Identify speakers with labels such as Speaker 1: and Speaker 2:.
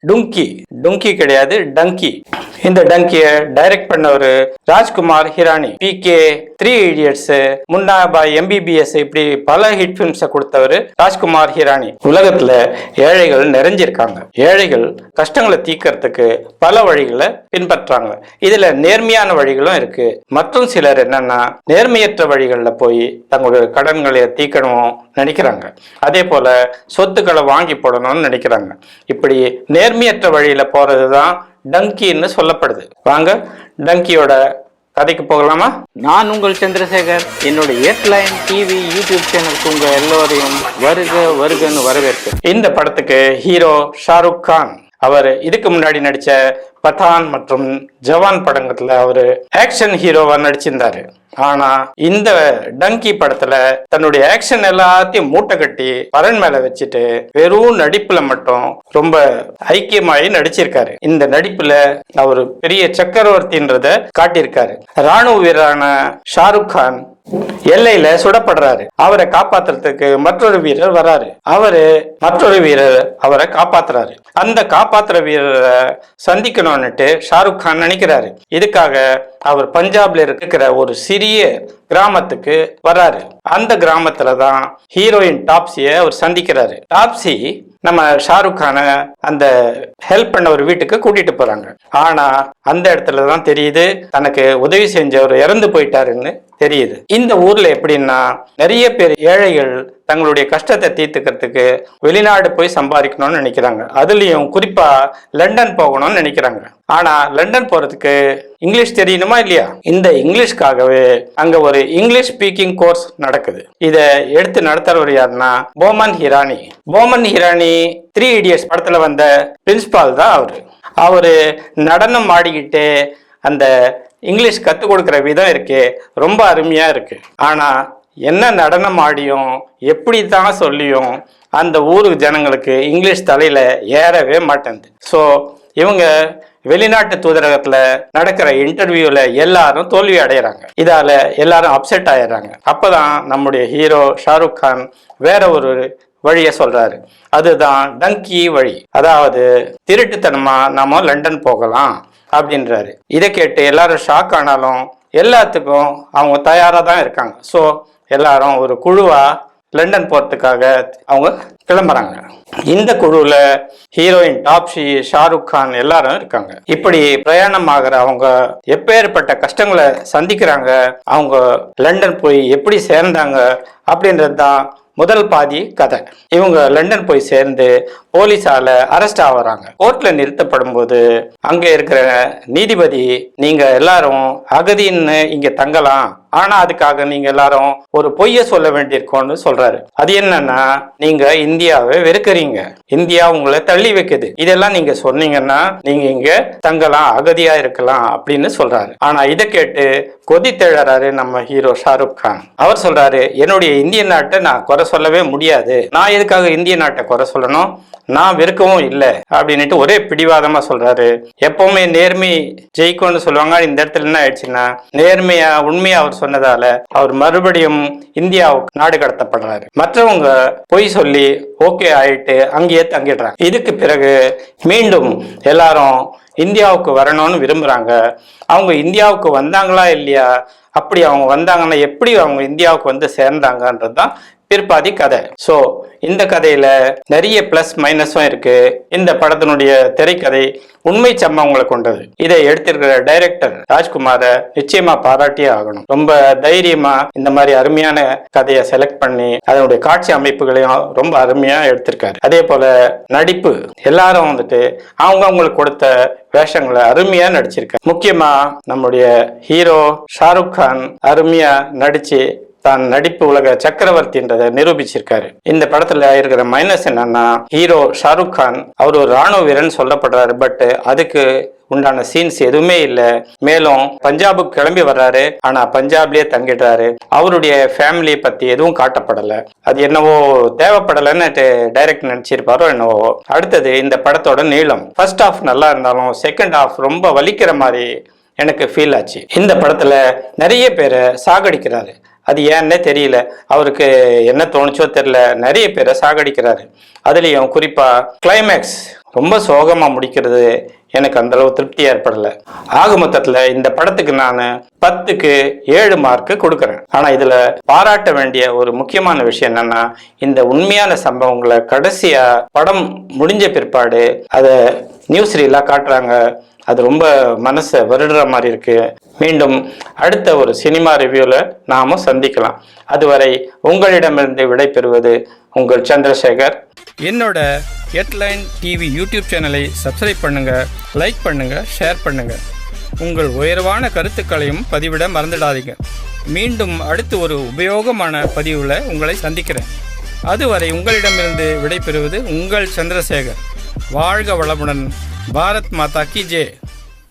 Speaker 1: டுங்கி. டுங்கி கிடையாது, டங்கி. இந்த டங்கிய டைரக்ட் பண்ணவர் ராஜ்குமார் ஹிரானி. PK, 3 Idiots, முன்னா பாய், MBBS இப்படி பல ஹிட் பிலிம்ஸை கொடுத்தவர் ராஜ்குமார் ஹிரானி. உலகத்துல ஏழைகள் நிறைஞ்சிருக்காங்க. ஏழைகள் கஷ்டங்களை தீர்க்கறதுக்கு பல வழிகளை பின்பற்றாங்க. இதுல நேர்மையான வழிகளும் இருக்கு. மற்றும் சிலர் என்னன்னா நேர்மையற்ற வழிகளில் போய் தங்களுடைய கடன்களை தீர்க்கணும் நினைக்கிறாங்க. அதே போல சொத்துக்களை வாங்கி போடணும்னு நினைக்கிறாங்க. இப்படி நேர்மையற்ற வழியில போறதுதான் டங்கின்னு சொல்லப்படுது. வாங்க டங்கியோட கதைக்கு போகலாமா? நான் உங்கள் சந்திரசேகர். என்னோட எட்லைன் டிவி யூடியூப் சேனலுக்கு உங்க எல்லோரையும் வருகன்னு வரவேற்கிறேன். இந்த படத்துக்கு ஹீரோ ஷாருக் கான். அவர் இதுக்கு முன்னாடி நடிச்ச பதான் மற்றும் ஜவான் படங்கள்ல அவரு ஆக்ஷன் ஹீரோவா நடிச்சிருந்தாரு. ஆனா இந்த டங்கி படத்துல தன்னுடைய ஆக்ஷன் எல்லாத்தையும் மூட்டை கட்டி பரன் மேல வச்சுட்டு வெறும் நடிப்புல மட்டும் ரொம்ப ஐக்கியமாயி நடிச்சிருக்காரு. இந்த நடிப்புல அவரு பெரிய சக்கரவர்த்தின்றத காட்டியிருக்காரு. ராணுவ வீரரான ஷாருக் கான் எல்லையில சுடப்படுறாரு. அவரை காப்பாத்துறதுக்கு மற்றொரு வீரர் வராரு. மற்றொரு வீரர் அவரை காப்பாத்துறாரு. அந்த காப்பாத்துற வீரரை சந்திக்கணும்னுட்டு ஷாருக் கான் நினைக்கிறாரு. இதுக்காக அவர் பஞ்சாப்ல இருக்கிற ஒரு சிறிய கிராமத்துக்கு வராரு. அந்த கிராமத்துல தான் ஹீரோயின் டாப்ஸியை அவர் சந்திக்கிறாரு. டாப்ஸி நம்ம ஷாருக் கான அந்த ஹெல்ப் பண்ண ஒரு வீட்டுக்கு கூட்டிட்டு போறாங்க. ஆனா அந்த இடத்துலதான் தெரியுது தனக்கு உதவி செஞ்சவர் இறந்து போயிட்டாருன்னு தெரியுது. இந்த ஊர்ல எப்படின்னா நிறைய பேர் ஏழைகள் தங்களுடைய கஷ்டத்தை தீர்த்துக்கிறதுக்கு வெளிநாடு போய் சம்பாதிக்கணும்னு நினைக்கிறாங்க. அதுலயும் குறிப்பா லண்டன் போகணும்னு நினைக்கிறாங்க. ஆனா லண்டன் போறதுக்கு இங்கிலீஷ் தெரியணுமா இல்லையா? இந்த இங்கிலீஷ்காகவே அங்க ஒரு இங்கிலீஷ் ஸ்பீக்கிங் கோர்ஸ் நடக்குது. இத எடுத்து நடத்துறவர் யாருன்னா போமன் ஹிரானி. போமன் ஹிரானி 3 Idiots படத்துல வந்த பிரின்சிபால் தான் அவரு நடனம் ஆடிக்கிட்டு அந்த இங்கிலீஷ் கற்றுக் கொடுக்குற விதம் இருக்கு, ரொம்ப அருமையா இருக்கு. ஆனா என்ன நடனம் ஆடியும் எப்படி தான் சொல்லியும் அந்த ஊருக்கு ஜனங்களுக்கு இங்கிலீஷ் தலையில ஏறவே மாட்டேங்குது. ஸோ இவங்க வெளிநாட்டு தூதரகத்துல நடக்கிற இன்டர்வியூல எல்லாரும் தோல்வி அடைகிறாங்க. இதால எல்லாரும் அப்செட் ஆயிடுறாங்க. அப்பதான் நம்முடைய ஹீரோ ஷாருக் கான் வேற ஒரு வழிய சொல்றாரு. அதுதான் டங்கி வழி. அதாவது திருட்டுத்தனமா நாம லண்டன் போகலாம் அப்படின்றாரு. இதை கேட்டு எல்லாரும் ஷாக் ஆனாலும் எல்லாத்துக்கும் அவங்க தயாரா தான் இருக்காங்க. ஸோ எல்லாரும் ஒரு குழுவா லண்டன் போறதுக்காக அவங்க கிளம்புறாங்க. இந்த குழுல ஹீரோயின் டாப்ஸி, ஷாருக் கான் எல்லாரும் இருக்காங்க. இப்படி பிரயாணம் ஆகிற அவங்க எப்பேற்பட்ட கஷ்டங்களை சந்திக்கிறாங்க, அவங்க லண்டன் போய் எப்படி சேர்ந்தாங்க அப்படின்றது தான் முதல் பாதி கதை. இவங்க லண்டன் போய் சேர்ந்து போலீஸால அரெஸ்ட் ஆகுறாங்க. கோர்ட்ல நிறுத்தப்படும் போது அங்க இருக்கிற நீதிபதி, நீங்க எல்லாரும் அகதின்னு இங்க தங்கலாம், ஆனா அதுக்காக நீங்க எல்லாரும் ஒரு பொய்ய சொல்ல வேண்டியிருக்கோன்னு சொல்றாரு. அது என்னன்னா, நீங்க இந்தியாவை வெறுக்கிறீங்க, இந்தியா உங்களை தள்ளி வைக்குது, இதெல்லாம் நீங்க சொன்னீங்கன்னா நீங்க இங்க தங்கலாம், அகதியா இருக்கலாம் அப்படின்னு சொல்றாரு. ஆனா இதை கேட்டு கொதித்தெழறாரு நம்ம ஹீரோ ஷாருக் கான். அவர் சொல்றாரு, என்னுடைய இந்திய நாட்டை நான் குறை சொல்லவே முடியாது, நான் எதுக்காக இந்திய நாட்டை குறை சொல்லணும், நான் வெறுக்கவும் இல்லை அப்படின்னுட்டு ஒரே பிடிவாதமா சொல்றாரு. எப்பவுமே நேர்மை ஜெயிக்கும்னு சொல்லுவாங்க. இந்த இடத்துல என்ன ஆயிடுச்சுன்னா, நேர்மையா உண்மையா அவர் சொன்னதால அவர் மறுபடியும் இந்தியாவுக்கு நாடு கடத்தப்படுறாரு. மற்றவங்க பொய் சொல்லி ஓகே ஆயிட்டு அங்கேயே தங்கிடுறாங்க. இதுக்கு பிறகு மீண்டும் எல்லாரும் இந்தியாவுக்கு வரணும்னு விரும்புறாங்க. அவங்க இந்தியாவுக்கு வந்தாங்களா இல்லையா, அப்படி அவங்க வந்தாங்கன்னா எப்படி அவங்க இந்தியாவுக்கு வந்து சேர்ந்தாங்கன்றதுதான் பிற்பாதி கதை. ஸோ இந்த கதையில நிறைய பிளஸ் மைனஸும் இருக்கு. இந்த படத்தினுடைய திரைக்கதை உண்மை சம்பவங்களை கொண்டது. இதை எடுத்திருக்கிற டைரக்டர் ராஜ்குமாரை நிச்சயமா பாராட்டியே ஆகணும். ரொம்ப தைரியமா இந்த மாதிரி அருமையான கதையை செலக்ட் பண்ணி அதனுடைய காட்சி அமைப்புகளையும் ரொம்ப அருமையா எடுத்திருக்காரு. அதே போல நடிப்பு, எல்லாரும் வந்துட்டு அவங்களுக்கு கொடுத்த வேஷங்களை அருமையா நடிச்சிருக்காரு. முக்கியமா நம்முடைய ஹீரோ ஷாருக் கான் அருமையா நடிச்சு தான் நடிப்பு உலக சக்கரவர்த்தின்றதை நிரூபிச்சிருக்காரு. இந்த படத்துல இருக்கிற மைனஸ் என்னன்னா, ஹீரோ ஷாருக் கான் அவர் ஒரு ராணுவ வீரன் சொல்லப்படுறாரு. பட் அதுக்கு உண்டான சீன்ஸ் எதுவுமே இல்லை. மேலும் பஞ்சாபுக்கு கிளம்பி வர்றாரு, ஆனா பஞ்சாப்லயே தங்கிடுறாரு. அவருடைய ஃபேமிலியை பத்தி எதுவும் காட்டப்படல. அது என்னவோ தேவைப்படலைன்னு டைரக்ட் நினைச்சிருப்பாரோ என்னவோ. அடுத்தது இந்த படத்தோட நீளம். ஃபர்ஸ்ட் ஹாஃப் நல்லா இருந்தாலும் செகண்ட் ஹாஃப் ரொம்ப வலிக்கிற மாதிரி எனக்கு ஃபீல் ஆச்சு. இந்த படத்துல நிறைய பேரை சாகடிக்கிறாரு. அது ஏன்னே தெரியல, அவருக்கு என்ன தோணுச்சோ தெரியல, நிறைய பேரை சாகடிக்கிறாரு. அதுலேயும் குறிப்பா கிளைமேக்ஸ் ரொம்ப சோகமா முடிக்கிறது எனக்கு அந்த அளவு திருப்தி ஏற்படலை. ஆக மொத்தத்துல இந்த படத்துக்கு நான் 10க்கு 7 மார்க்கு கொடுக்குறேன். ஆனா இதுல பாராட்ட வேண்டிய ஒரு முக்கியமான விஷயம் என்னன்னா, இந்த உண்மையான சம்பவங்களை கடைசியா படம் முடிஞ்ச பிற்பாடு அதை நியூஸ் ரீலா காட்டுறாங்க. அது ரொம்ப மனசை வருடுற மாதிரி இருக்கு. மீண்டும் அடுத்த ஒரு சினிமா ரிவ்யூல நாம சந்திக்கலாம். அதுவரை உங்களிடமிருந்து விடைபெறுவது உங்கள் சந்திரசேகர். என்னோட ஹெட்லைன் டிவி யூடியூப் சேனலை சப்ஸ்கிரைப் பண்ணுங்க, லைக் பண்ணுங்க, ஷேர் பண்ணுங்க. உங்கள் உயர்வான கருத்துக்களையும் பதிவிட மறந்துடாதீங்க. மீண்டும் அடுத்து ஒரு உபயோகமான பதிவில் உங்களை சந்திக்கிறேன். அதுவரை உங்களிடமிருந்து விடைபெறுவது உங்கள் சந்திரசேகர். வாழ்க வளமுடன். பாரத் மாதா கி ஜெய்.